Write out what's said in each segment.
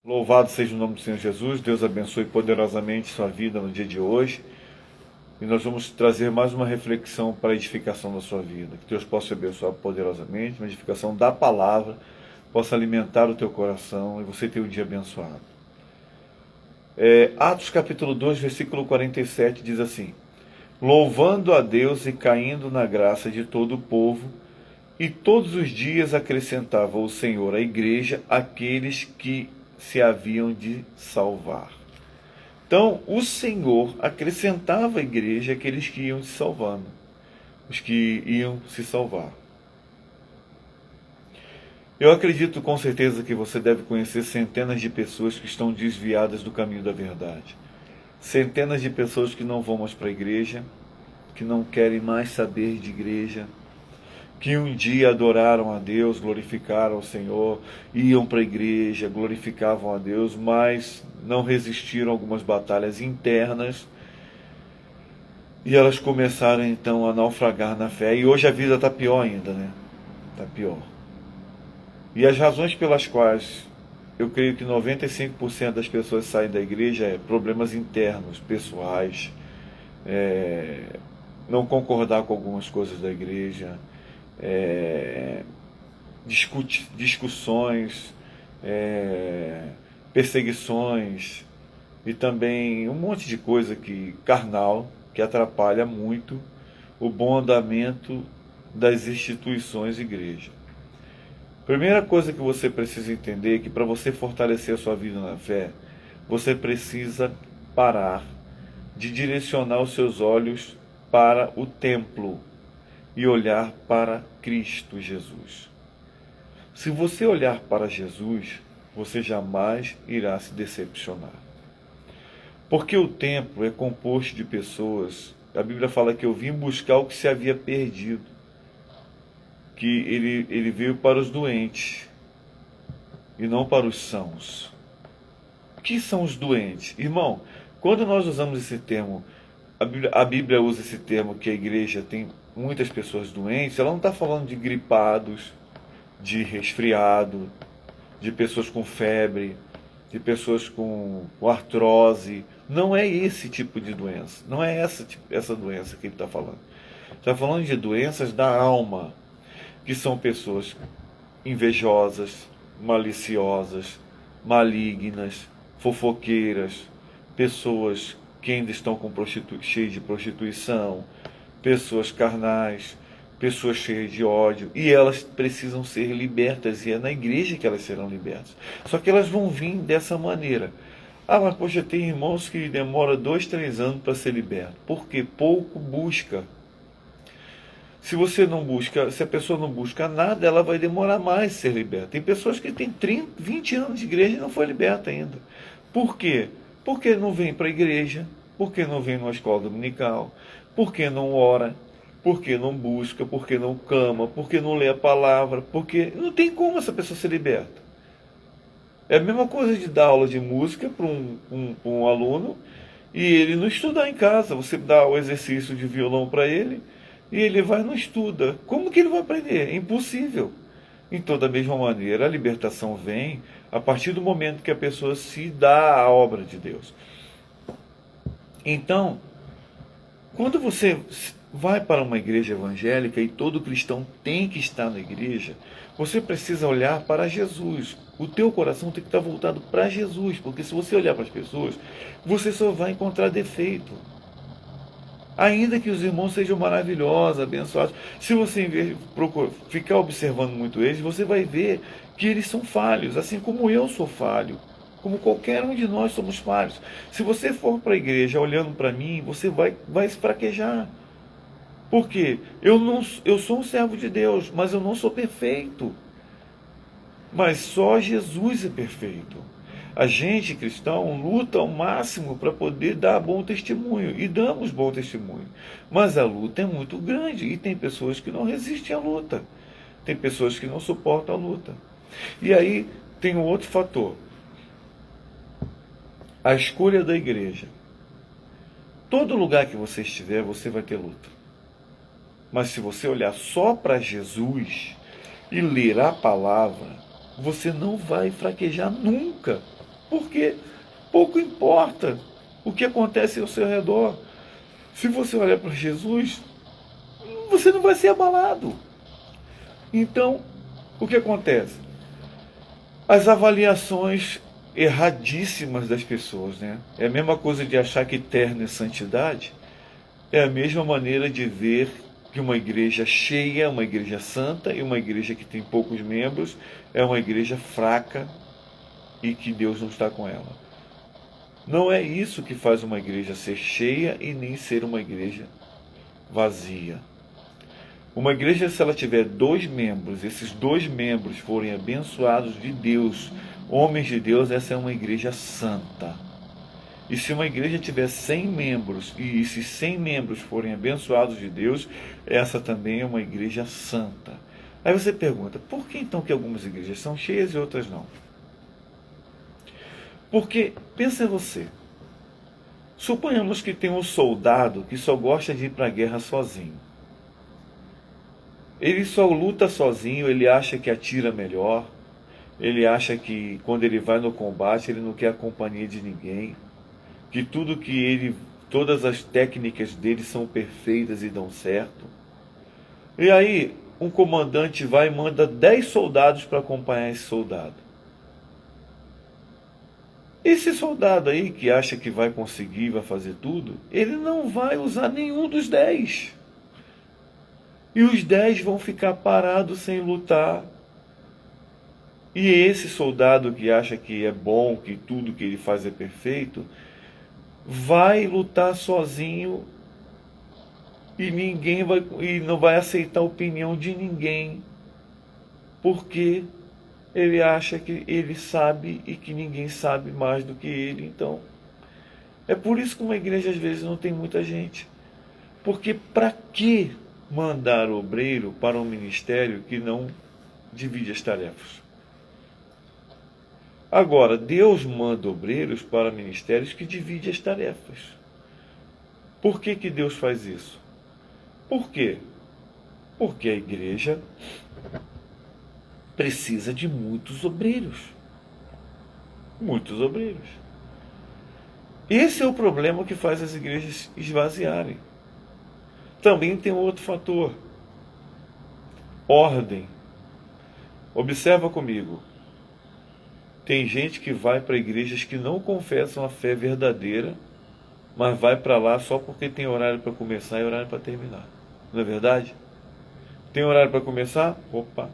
Louvado seja o nome do Senhor Jesus. Deus abençoe poderosamente sua vida no dia de hoje. E nós vamos trazer mais uma reflexão para a edificação da sua vida. Que Deus possa te abençoar poderosamente, uma edificação da palavra, possa alimentar o teu coração e você ter um dia abençoado. Atos capítulo 2, versículo 47 diz assim: louvando a Deus e caindo na graça de todo o povo, e todos os dias acrescentava o Senhor à igreja aqueles que se haviam de salvar. Então, o Senhor acrescentava à igreja aqueles que iam se salvando, os que iam se salvar. Eu acredito com certeza que você deve conhecer centenas de pessoas que estão desviadas do caminho da verdade. Centenas de pessoas que não vão mais para a igreja, que não querem mais saber de igreja, que um dia adoraram a Deus, glorificaram ao Senhor, iam para a igreja, glorificavam a Deus, mas não resistiram a algumas batalhas internas e elas começaram então a naufragar na fé. E hoje a vida está pior ainda, né? Está pior. E as razões pelas quais eu creio que 95% das pessoas saem da igreja é problemas internos, pessoais, não concordar com algumas coisas da igreja, discussões, perseguições e também um monte de coisa carnal que atrapalha muito o bom andamento das instituições de igreja. Primeira coisa que você precisa entender é que para você fortalecer a sua vida na fé, você precisa parar de direcionar os seus olhos para o templo e olhar para Cristo Jesus. Se você olhar para Jesus, você jamais irá se decepcionar. Porque o templo é composto de pessoas. A Bíblia fala que eu vim buscar o que se havia perdido. Que ele veio para os doentes e não para os sãos. O que são os doentes? Irmão, quando nós usamos esse termo, a Bíblia usa esse termo que a igreja tem muitas pessoas doentes, ela não está falando de gripados, de resfriado, de pessoas com febre, de pessoas com artrose. Não é esse tipo de doença. Não é essa doença que ele está falando. Está falando de doenças da alma, que são pessoas invejosas, maliciosas, malignas, fofoqueiras, pessoas que ainda estão cheias de prostituição, pessoas carnais, pessoas cheias de ódio, e elas precisam ser libertas, e é na igreja que elas serão libertas. Só que elas vão vir dessa maneira. Mas poxa, tem irmãos que demoram 2, 3 anos para ser liberto. Porque pouco busca. Se a pessoa não busca nada, ela vai demorar mais a ser liberta. Tem pessoas que têm 30, 20 anos de igreja e não foi liberta ainda. Por quê? Porque não vem para a igreja, porque não vem numa escola dominical, porque não ora, porque não busca, porque não clama, porque não lê a palavra, porque não tem como essa pessoa ser liberta. É a mesma coisa de dar aula de música para um aluno e ele não estudar em casa. Você dá o exercício de violão para ele e ele vai e não estuda. Como que ele vai aprender? É impossível. Então, da mesma maneira, a libertação vem a partir do momento que a pessoa se dá à obra de Deus. Então, quando você vai para uma igreja evangélica, e todo cristão tem que estar na igreja, você precisa olhar para Jesus. O teu coração tem que estar voltado para Jesus, porque se você olhar para as pessoas, você só vai encontrar defeito. Ainda que os irmãos sejam maravilhosos, abençoados, se você em vez de ficar observando muito eles, você vai ver que eles são falhos, assim como eu sou falho, como qualquer um de nós somos falhos. Se você for para a igreja olhando para mim, você vai se fraquejar. Por quê? Eu sou um servo de Deus, mas eu não sou perfeito. Mas só Jesus é perfeito. A gente, cristão, luta ao máximo para poder dar bom testemunho. E damos bom testemunho. Mas a luta é muito grande. E tem pessoas que não resistem à luta. Tem pessoas que não suportam a luta. E aí tem um outro fator. A escolha da igreja. Todo lugar que você estiver, você vai ter luta. Mas se você olhar só para Jesus e ler a palavra, você não vai fraquejar nunca. Porque pouco importa o que acontece ao seu redor. Se você olhar para Jesus, você não vai ser abalado. Então, o que acontece? As avaliações erradíssimas das pessoas, né? É a mesma coisa de achar que terno é santidade, é a mesma maneira de ver que uma igreja cheia é uma igreja santa e uma igreja que tem poucos membros é uma igreja fraca e que Deus não está com ela. Não é isso que faz uma igreja ser cheia e nem ser uma igreja vazia. Uma igreja, se ela tiver 2 membros, esses 2 membros forem abençoados de Deus, homens de Deus, essa é uma igreja santa. E se uma igreja tiver 100 membros, e esses 100 membros forem abençoados de Deus, essa também é uma igreja santa. Aí você pergunta, por que então que algumas igrejas são cheias e outras não? Porque, pensa você, suponhamos que tem um soldado que só gosta de ir para a guerra sozinho. Ele só luta sozinho, ele acha que atira melhor, ele acha que quando ele vai no combate ele não quer a companhia de ninguém, que todas as técnicas dele são perfeitas e dão certo. E aí um comandante vai e manda 10 soldados para acompanhar esse soldado. Esse soldado aí que acha que vai conseguir, vai fazer tudo, ele não vai usar nenhum dos 10. E os 10 vão ficar parados sem lutar. E esse soldado que acha que é bom, que tudo que ele faz é perfeito, vai lutar sozinho e não vai aceitar a opinião de ninguém, porque ele acha que ele sabe e que ninguém sabe mais do que ele. Então, é por isso que uma igreja às vezes não tem muita gente. Porque para que mandar obreiro para um ministério que não divide as tarefas? Agora, Deus manda obreiros para ministérios que dividem as tarefas. Por que que Deus faz isso? Por quê? Porque a igreja precisa de muitos obreiros. Muitos obreiros. Esse é o problema que faz as igrejas esvaziarem. Também tem outro fator. Ordem. Observa comigo. Tem gente que vai para igrejas que não confessam a fé verdadeira, mas vai para lá só porque tem horário para começar e horário para terminar. Não é verdade? Tem horário para começar? Opa.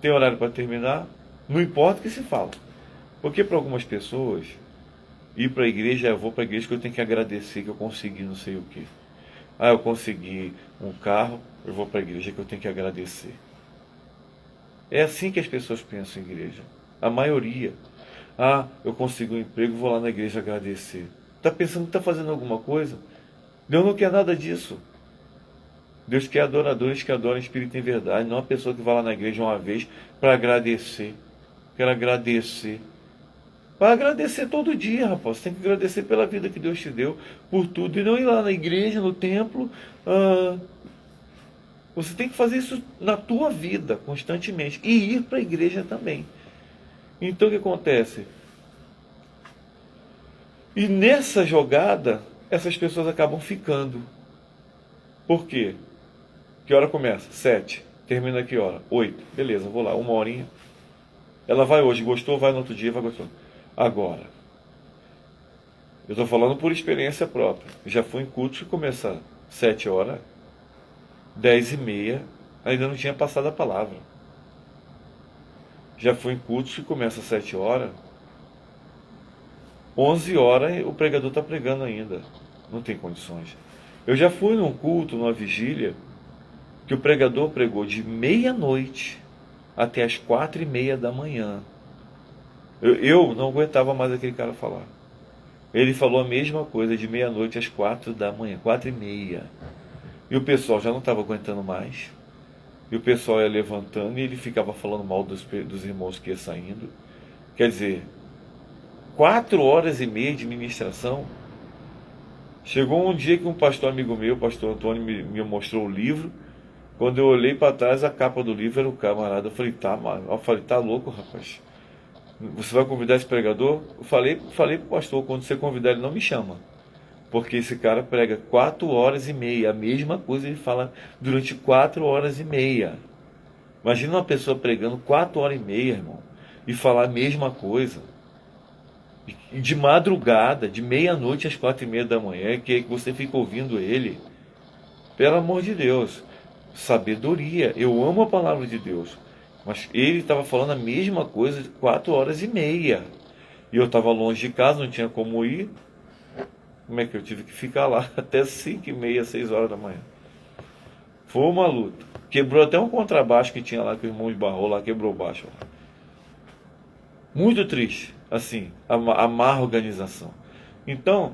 Tem horário para terminar? Não importa o que se fala. Porque para algumas pessoas, ir para a igreja, eu vou para a igreja que eu tenho que agradecer que eu consegui não sei o quê. Ah, eu consegui um carro, eu vou para a igreja que eu tenho que agradecer. É assim que as pessoas pensam em igreja. A maioria. Ah, eu consegui um emprego, vou lá na igreja agradecer. Está pensando que está fazendo alguma coisa? Deus não quer nada disso. Deus quer adoradores que adoram em espírito e em verdade, não uma pessoa que vai lá na igreja uma vez para agradecer. Quero agradecer. Vai agradecer todo dia, rapaz. Você tem que agradecer pela vida que Deus te deu, por tudo. E não ir lá na igreja, no templo. Você tem que fazer isso na tua vida, constantemente. E ir para a igreja também. Então o que acontece? E nessa jogada, essas pessoas acabam ficando. Por quê? Que hora começa? 7. Termina que hora? 8. Beleza, vou lá, 1 horinha. Ela vai hoje, gostou, vai no outro dia, vai gostou. Agora, eu estou falando por experiência própria. Já fui em cultos que começa 7 horas, 10h30, ainda não tinha passado a palavra. Já fui em cultos que começa 7 horas, 11 horas o pregador está pregando ainda. Não tem condições. Eu já fui num culto, numa vigília, que o pregador pregou de meia-noite até as 4h30 da manhã. Eu não aguentava mais aquele cara falar. Ele falou a mesma coisa de meia-noite às 4 da manhã, 4h30. E o pessoal já não estava aguentando mais. E o pessoal ia levantando e ele ficava falando mal dos irmãos que ia saindo. Quer dizer, 4h30 de ministração. Chegou um dia que um pastor amigo meu, o pastor Antônio, me mostrou o livro. Quando eu olhei para trás, a capa do livro era o camarada. Eu falei, tá louco, rapaz. Você vai convidar esse pregador? Eu falei para o pastor, quando você convidar ele, não me chama. Porque esse cara prega 4 horas e meia, a mesma coisa ele fala durante 4 horas e meia. Imagina uma pessoa pregando 4 horas e meia, irmão, e falar a mesma coisa. E de madrugada, de meia-noite às 4h30 da manhã, que é que você fica ouvindo ele. Pelo amor de Deus, sabedoria. Eu amo a palavra de Deus, mas ele estava falando a mesma coisa de 4 horas e meia. E eu estava longe de casa, não tinha como ir. Como é que eu tive que ficar lá até 5h30, 6 horas da manhã? Foi uma luta. Quebrou até um contrabaixo que tinha lá, que o irmão esbarrou lá, quebrou o baixo. Muito triste, assim, a má organização. Então,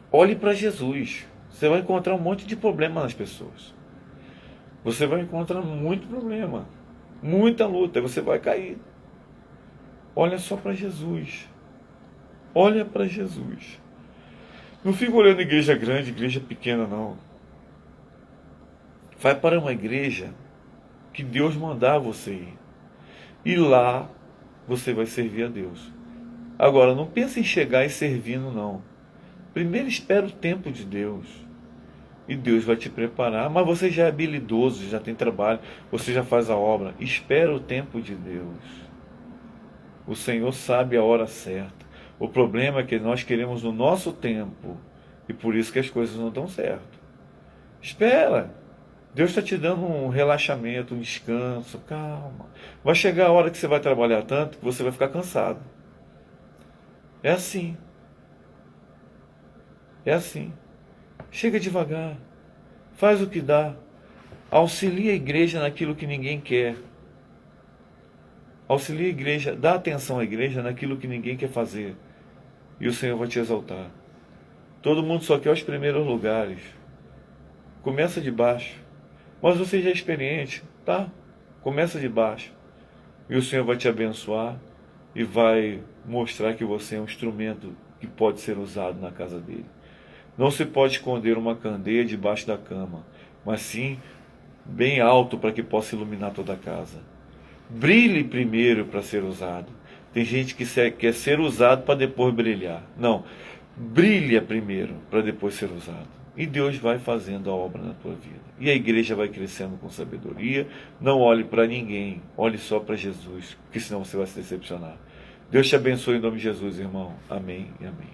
olhe para Jesus. Você vai encontrar um monte de problema nas pessoas. Você vai encontrar muito problema, muita luta, e você vai cair. Olha só para Jesus. Olha para Jesus. Não fica olhando igreja grande, igreja pequena, não. Vai para uma igreja que Deus mandar você ir. E lá você vai servir a Deus. Agora, não pense em chegar e servindo, não. Primeiro espera o tempo de Deus. E Deus vai te preparar. Mas você já é habilidoso, já tem trabalho, você já faz a obra. Espera o tempo de Deus. O Senhor sabe a hora certa. O problema é que nós queremos no nosso tempo. E por isso que as coisas não dão certo. Espera. Deus está te dando um relaxamento, um descanso. Calma. Vai chegar a hora que você vai trabalhar tanto que você vai ficar cansado. É assim. É assim. Chega devagar. Faz o que dá. Auxilia a igreja naquilo que ninguém quer. Auxilia a igreja, dá atenção à igreja naquilo que ninguém quer fazer. E o Senhor vai te exaltar. Todo mundo só quer os primeiros lugares. Começa de baixo. Mas você já é experiente, tá? Começa de baixo. E o Senhor vai te abençoar e vai mostrar que você é um instrumento que pode ser usado na casa dele. Não se pode esconder uma candeia debaixo da cama, mas sim bem alto para que possa iluminar toda a casa. Brilhe primeiro para ser usado. Tem gente que quer ser usado para depois brilhar. Não, brilha primeiro para depois ser usado. E Deus vai fazendo a obra na tua vida. E a igreja vai crescendo com sabedoria. Não olhe para ninguém, olhe só para Jesus, porque senão você vai se decepcionar. Deus te abençoe em nome de Jesus, irmão. Amém e amém.